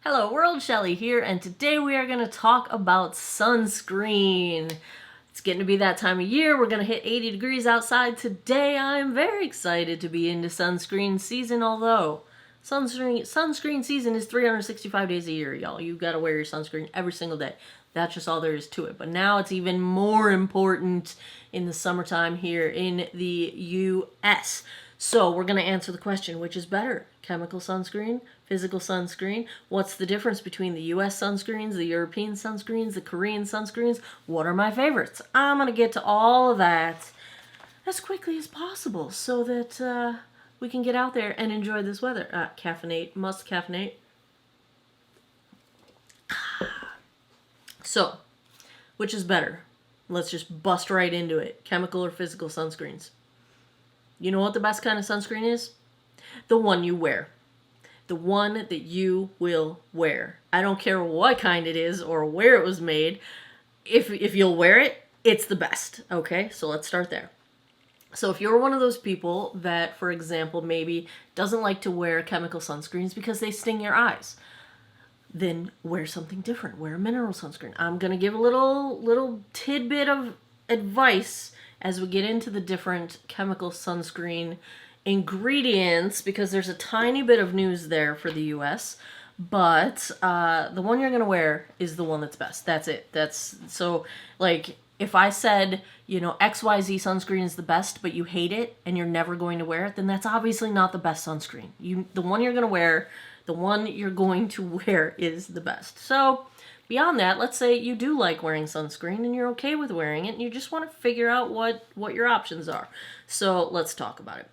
Hello world, Shelly here, and today we are going to talk about sunscreen. It's getting to be that time of year. We're going to hit 80 degrees outside today. I'm very excited to be into sunscreen season, although sunscreen season is 365 days a year, y'all. You got to wear your sunscreen every single day. That's just all there is to it. But now it's even more important in the summertime here in the US. So we're going to answer the question, which is better? Chemical sunscreen, physical sunscreen? What's the difference between the US sunscreens, the European sunscreens, the Korean sunscreens? What are my favorites? I'm going to get to all of that as quickly as possible so that we can get out there and enjoy this weather. Caffeinate, must caffeinate. So, which is better? Let's just bust right into it. Chemical or physical sunscreens? You know what the best kind of sunscreen is? The one you wear. The one that you will wear. I don't care what kind it is or where it was made. If you'll wear it, it's the best. Okay, so let's start there. So if you're one of those people that, for example, maybe doesn't like to wear chemical sunscreens because they sting your eyes, then wear something different. Wear a mineral sunscreen. I'm going to give a little tidbit of advice as we get into the different chemical sunscreen ingredients, because there's a tiny bit of news there for the US, but the one you're going to wear is the one that's best. That's it. That's so, like, if I said, XYZ sunscreen is the best, but you hate it and you're never going to wear it, then that's obviously not the best sunscreen. The one you're going to wear, the one you're going to wear is the best. So beyond that, let's say you do like wearing sunscreen and you're okay with wearing it and you just want to figure out what your options are. So let's talk about it.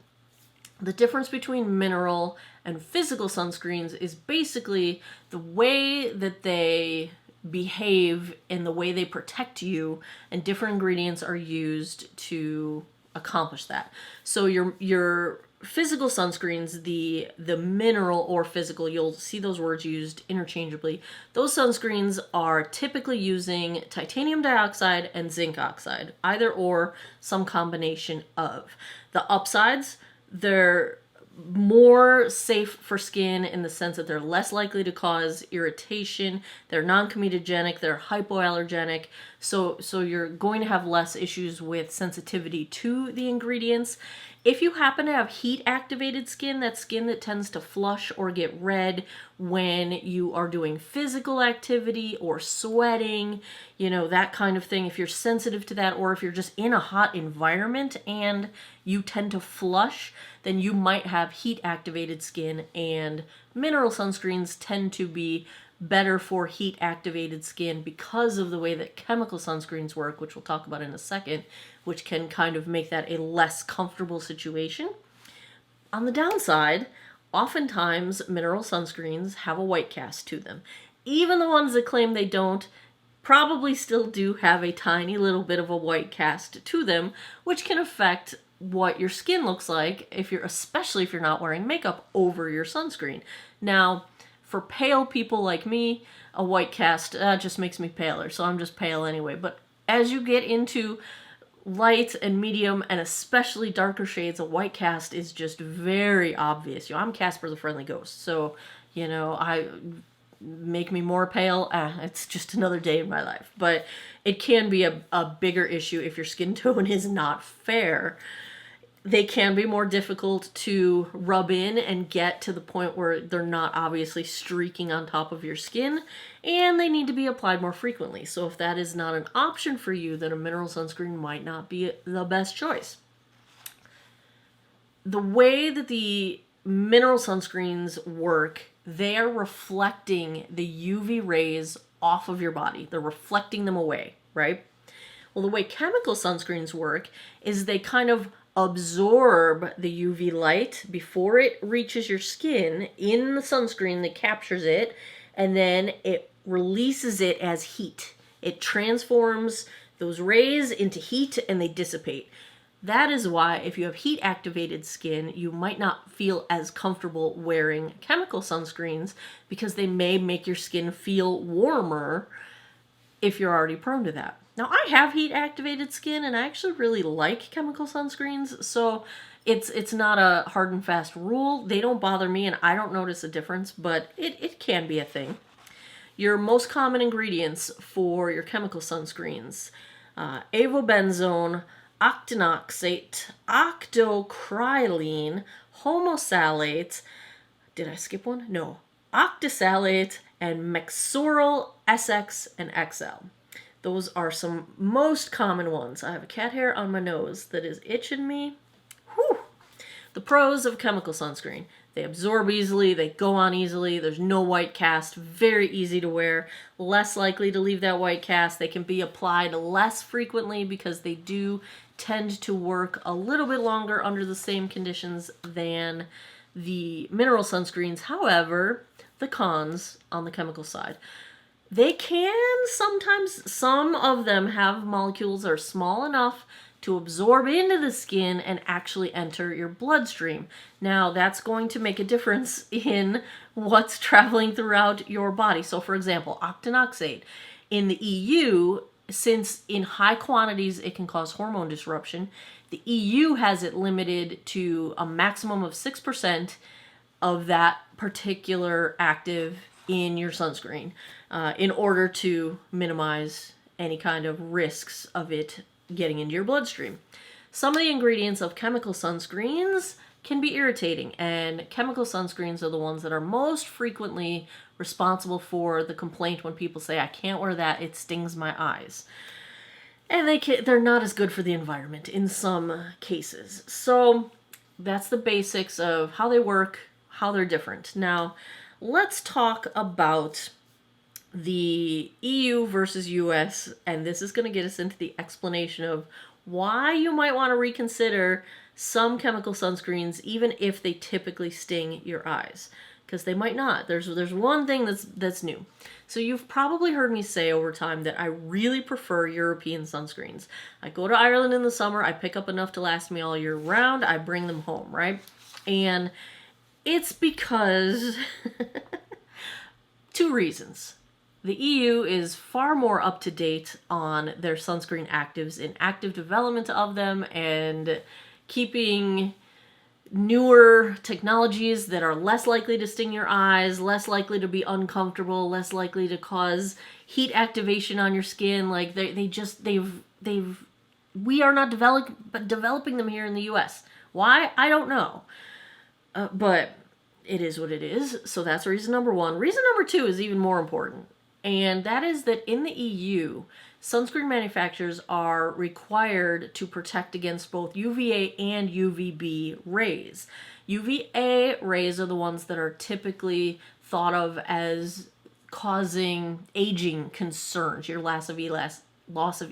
The difference between mineral and physical sunscreens is basically the way that they behave and the way they protect you, and different ingredients are used to accomplish that. So your physical sunscreens, the mineral or physical, you'll see those words used interchangeably. Those sunscreens are typically using titanium dioxide and zinc oxide, either or, some combination of. The upsides, they're more safe for skin in the sense that they're less likely to cause irritation, they're non-comedogenic, they're hypoallergenic, so you're going to have less issues with sensitivity to the ingredients. If you happen to have heat-activated skin, that skin that tends to flush or get red when you are doing physical activity or sweating, that kind of thing, if you're sensitive to that, or if you're just in a hot environment and you tend to flush, then you might have heat-activated skin, and mineral sunscreens tend to be better for heat-activated skin because of the way that chemical sunscreens work, which we'll talk about in a second, which can kind of make that a less comfortable situation. On the downside, oftentimes mineral sunscreens have a white cast to them. Even the ones that claim they don't probably still do have a tiny little bit of a white cast to them, which can affect what your skin looks like especially if you're not wearing makeup over your sunscreen. Now, for pale people like me, a white cast just makes me paler, so I'm just pale anyway. But as you get into light and medium and especially darker shades, a white cast is just very obvious. I'm Casper the Friendly Ghost, so I make me more pale. It's just another day in my life. But it can be a bigger issue if your skin tone is not fair. They can be more difficult to rub in and get to the point where they're not obviously streaking on top of your skin, and they need to be applied more frequently. So if that is not an option for you, then a mineral sunscreen might not be the best choice. The way that the mineral sunscreens work, they are reflecting the UV rays off of your body. They're reflecting them away, right? Well, the way chemical sunscreens work is they kind of absorb the UV light before it reaches your skin in the sunscreen that captures it, and then it releases it as heat. It transforms those rays into heat and they dissipate. That is why if you have heat-activated skin, you might not feel as comfortable wearing chemical sunscreens, because they may make your skin feel warmer if you're already prone to that. Now, I have heat-activated skin, and I actually really like chemical sunscreens, so it's not a hard and fast rule. They don't bother me, and I don't notice a difference, but it can be a thing. Your most common ingredients for your chemical sunscreens: avobenzone, octinoxate, octocrylene, homosalate. Did I skip one? No. Octisalate and Mexoryl SX and XL. Those are some most common ones. I have a cat hair on my nose that is itching me. Whew. The pros of chemical sunscreen: they absorb easily, they go on easily, there's no white cast, very easy to wear, less likely to leave that white cast. They can be applied less frequently because they do tend to work a little bit longer under the same conditions than the mineral sunscreens. However, the cons on the chemical side: they can sometimes, some of them have molecules that are small enough to absorb into the skin and actually enter your bloodstream. Now, that's going to make a difference in what's traveling throughout your body. So, for example, octinoxate in the EU, since in high quantities it can cause hormone disruption, the EU has it limited to a maximum of 6% of that particular active in your sunscreen in order to minimize any kind of risks of it getting into your bloodstream. Some of the ingredients of chemical sunscreens can be irritating, and chemical sunscreens are the ones that are most frequently responsible for the complaint when people say, "I can't wear that, it stings my eyes." And they're not as good for the environment in some cases. So that's the basics of how they work, how they're different. Now, let's talk about the EU versus US, and this is going to get us into the explanation of why you might want to reconsider some chemical sunscreens, even if they typically sting your eyes, because they might not. There's one thing that's new. So you've probably heard me say over time that I really prefer European sunscreens. I go to Ireland in the summer, I pick up enough to last me all year round, I bring them home, right? And it's because two reasons. The EU is far more up to date on their sunscreen actives, in active development of them, and keeping newer technologies that are less likely to sting your eyes, less likely to be uncomfortable, less likely to cause heat activation on your skin. Like we are not developing them here in the US. Why? I don't know. But it is what it is. So that's reason number one. Reason number two is even more important. And that is that in the EU, sunscreen manufacturers are required to protect against both UVA and UVB rays. UVA rays are the ones that are typically thought of as causing aging concerns, your loss of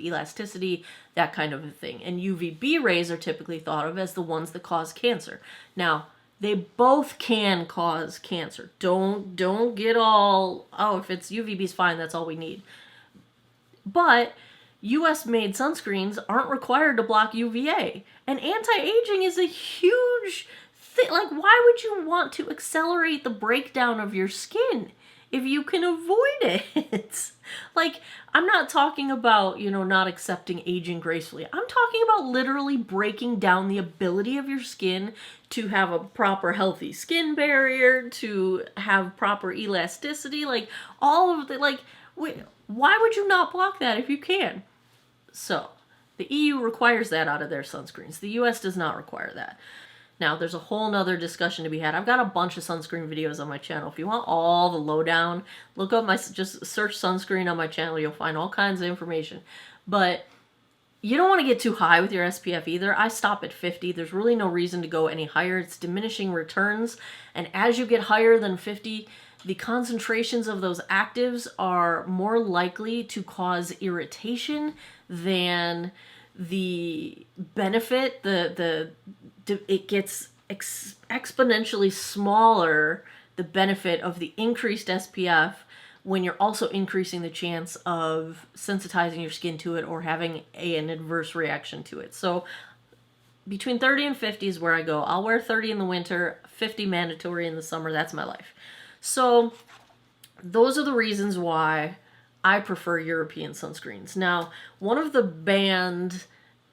elasticity, that kind of a thing. And UVB rays are typically thought of as the ones that cause cancer. Now, they both can cause cancer. Don't get all, oh, if it's UVB's fine, that's all we need. But US-made sunscreens aren't required to block UVA. And anti-aging is a huge thing. Like, why would you want to accelerate the breakdown of your skin if you can avoid it? Like, I'm not talking about, not accepting aging gracefully. I'm talking about literally breaking down the ability of your skin to have a proper healthy skin barrier, to have proper elasticity, like all of the, like, why would you not block that if you can? So, the EU requires that out of their sunscreens. The US does not require that. Now, there's a whole nother discussion to be had. I've got a bunch of sunscreen videos on my channel. If you want all the lowdown, look up just search sunscreen on my channel. You'll find all kinds of information. But you don't want to get too high with your SPF either. I stop at 50. There's really no reason to go any higher. It's diminishing returns. And as you get higher than 50, the concentrations of those actives are more likely to cause irritation than the benefit. It gets exponentially smaller, the benefit of the increased SPF, when you're also increasing the chance of sensitizing your skin to it or having an adverse reaction to it. So between 30 and 50 is where I go. I'll wear 30 in the winter, 50 mandatory in the summer. That's my life. So those are the reasons why I prefer European sunscreens. Now, one of the banned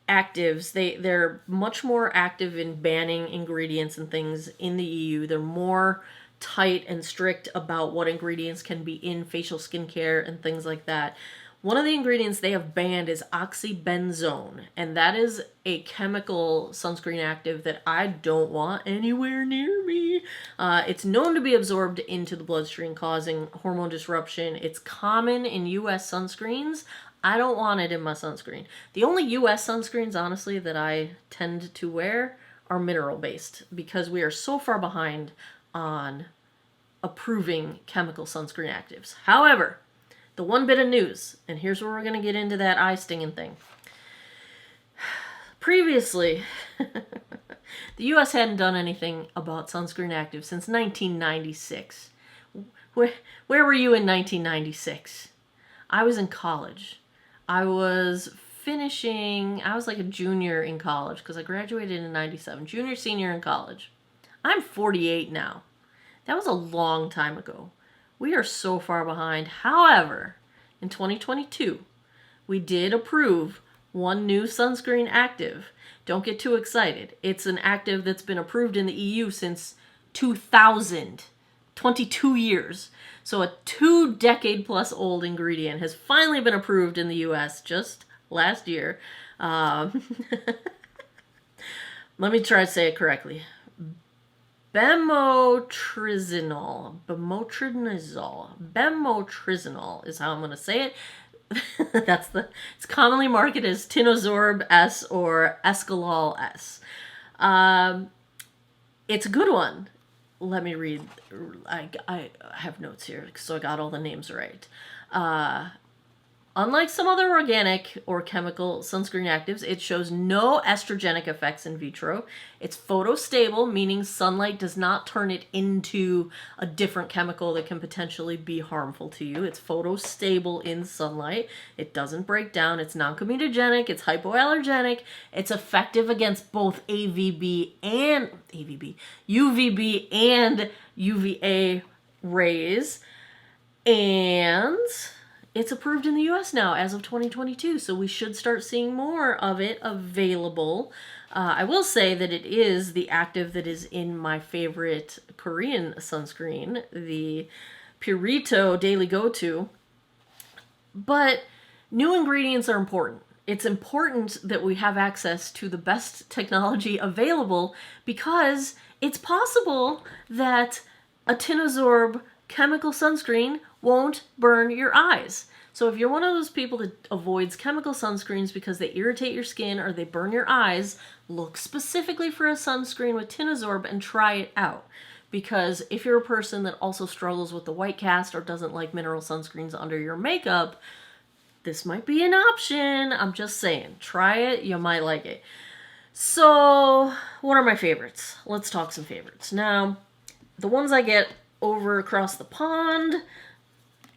actives, they're much more active in banning ingredients and things in the EU. They're more tight and strict about what ingredients can be in facial skincare and things like that. One of the ingredients they have banned is oxybenzone, and that is a chemical sunscreen active that I don't want anywhere near me. It's known to be absorbed into the bloodstream, causing hormone disruption. It's common in U.S. sunscreens. I don't want it in my sunscreen. The only U.S. sunscreens, honestly, that I tend to wear are mineral-based, because we are so far behind on approving chemical sunscreen actives. However, the one bit of news, and here's where we're going to get into that eye stinging thing. Previously, the U.S. hadn't done anything about sunscreen actives since 1996. Where were you in 1996? I was in college. I was like a junior in college, because I graduated in 97. Junior, senior in college. I'm 48 now. That was a long time ago. We are so far behind. However, in 2022, we did approve one new sunscreen active. Don't get too excited. It's an active that's been approved in the EU since 2000. 22 years. So a 2-decade-plus old ingredient has finally been approved in the US just last year. Let me try to say it correctly. Bemotrizinol is how I'm going to say it. It's commonly marketed as Tinozorb S or Escalol S. It's a good one. Let me read. I have notes here, so I got all the names right. Unlike some other organic or chemical sunscreen actives, it shows no estrogenic effects in vitro. It's photostable, meaning sunlight does not turn it into a different chemical that can potentially be harmful to you. It's photostable in sunlight. It doesn't break down. It's non-comedogenic. It's hypoallergenic. It's effective against both UVB and UVA rays. And it's approved in the US now as of 2022, so we should start seeing more of it available. I will say that it is the active that is in my favorite Korean sunscreen, the Purito Daily Go-To. But new ingredients are important. It's important that we have access to the best technology available, because it's possible that a Tinozorb chemical sunscreen won't burn your eyes. So if you're one of those people that avoids chemical sunscreens because they irritate your skin or they burn your eyes, look specifically for a sunscreen with Tinozorb and try it out. Because if you're a person that also struggles with the white cast or doesn't like mineral sunscreens under your makeup, this might be an option. I'm just saying, try it, you might like it. So what are my favorites? Let's talk some favorites. Now, the ones I get over across the pond,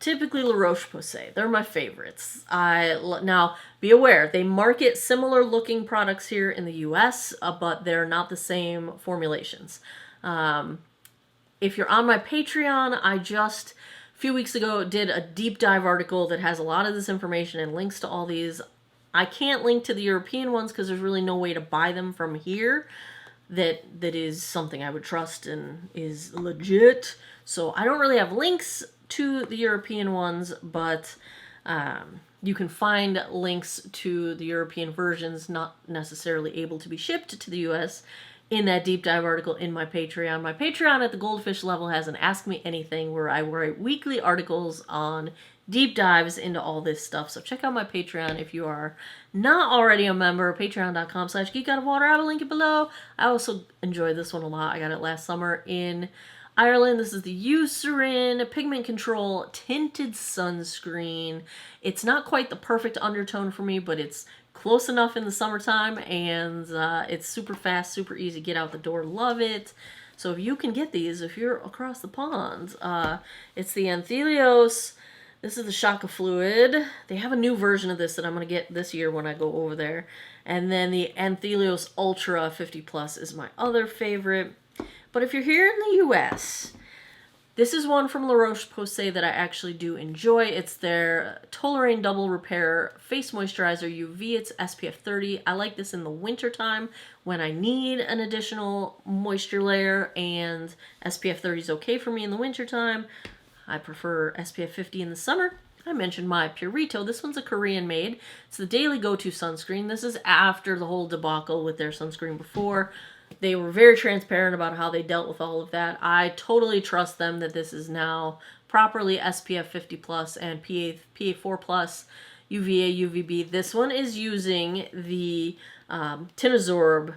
typically La Roche-Posay. They're my favorites. Now, be aware, they market similar looking products here in the US, but they're not the same formulations. If you're on my Patreon, I just, a few weeks ago, did a deep dive article that has a lot of this information and links to all these. I can't link to the European ones because there's really no way to buy them from here that is something I would trust and is legit. So I don't really have links to the European ones, but you can find links to the European versions not necessarily able to be shipped to the US in that deep dive article in my Patreon. My Patreon at the Goldfish level has an Ask Me Anything where I write weekly articles on deep dives into all this stuff. So check out my Patreon if you are not already a member. Patreon.com/geekoutofwater. I will link it below. I also enjoyed this one a lot. I got it last summer in Ireland. This is the Eucerin Pigment Control Tinted Sunscreen. It's not quite the perfect undertone for me, but it's close enough in the summertime, and it's super fast, super easy to get out the door. Love it. So if you can get these, if you're across the pond, it's the Anthelios. This is the Shaka Fluid. They have a new version of this that I'm going to get this year when I go over there. And then the Anthelios Ultra 50 Plus is my other favorite. But if you're here in the US, This is one from Roche-Posay that I actually do enjoy. It's their Toleraine Double Repair Face Moisturizer UV. It's SPF 30. I like this in the wintertime when I need an additional moisture layer, and SPF 30 is okay for me in the wintertime. I prefer SPF 50 in the summer. I mentioned my Purito. This one's a Korean made. It's the daily go-to sunscreen. This is after the whole debacle with their sunscreen before. They were very transparent about how they dealt with all of that. I totally trust them that this is now properly SPF 50 plus and PA4 plus, UVA, UVB. This one is using the Tinazorb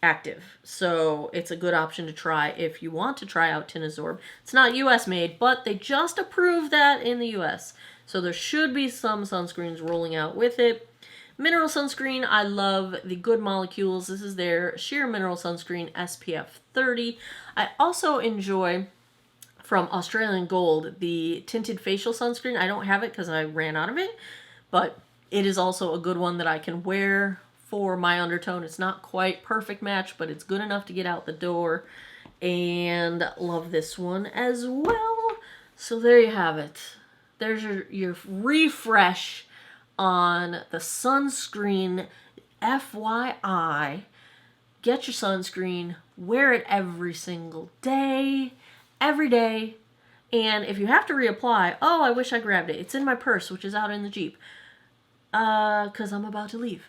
active. So it's a good option to try if you want to try out Tinazorb. It's not US made, but they just approved that in the US. So there should be some sunscreens rolling out with it. Mineral sunscreen, I love the Good Molecules. This is their Sheer Mineral Sunscreen SPF 30. I also enjoy from Australian Gold the Tinted Facial Sunscreen. I don't have it because I ran out of it, but it is also a good one that I can wear for my undertone. It's not quite perfect match, but it's good enough to get out the door. And love this one as well. So there you have it. There's your refresh on the sunscreen. FYI, get your sunscreen, wear it every single day, every day. And if you have to reapply, oh, I wish I grabbed it. It's in my purse, which is out in the Jeep. Because I'm about to leave.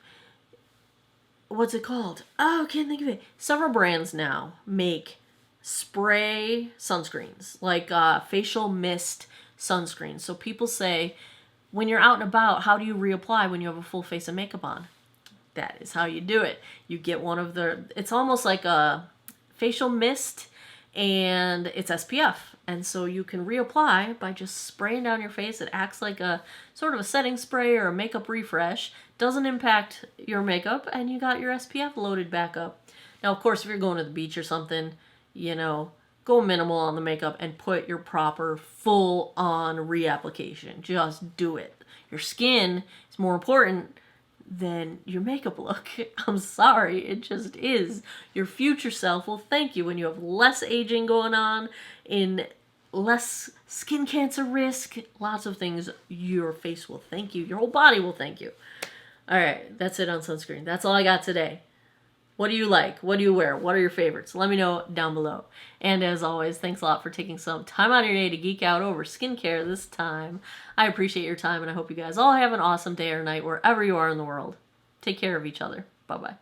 What's it called? Oh, I can't think of it. Several brands now make spray sunscreens, like facial mist sunscreens. So people say, when you're out and about, how do you reapply when you have a full face of makeup on? That is how you do it. You get one of the, it's almost like a facial mist, and it's SPF. And so you can reapply by just spraying down your face. It acts like a sort of a setting spray or a makeup refresh. Doesn't impact your makeup, and you got your SPF loaded back up. Now, of course, if you're going to the beach or something, you know, go minimal on the makeup and put your proper full-on reapplication. Just do it. Your skin is more important than your makeup look. I'm sorry, it just is. Your future self will thank you when you have less aging going on, in less skin cancer risk, lots of things. Your face will thank you. Your whole body will thank you. All right, that's it on sunscreen. That's all I got today. What do you like? What do you wear? What are your favorites? Let me know down below. And as always, thanks a lot for taking some time out of your day to geek out over skincare this time. I appreciate your time, and I hope you guys all have an awesome day or night wherever you are in the world. Take care of each other. Bye-bye.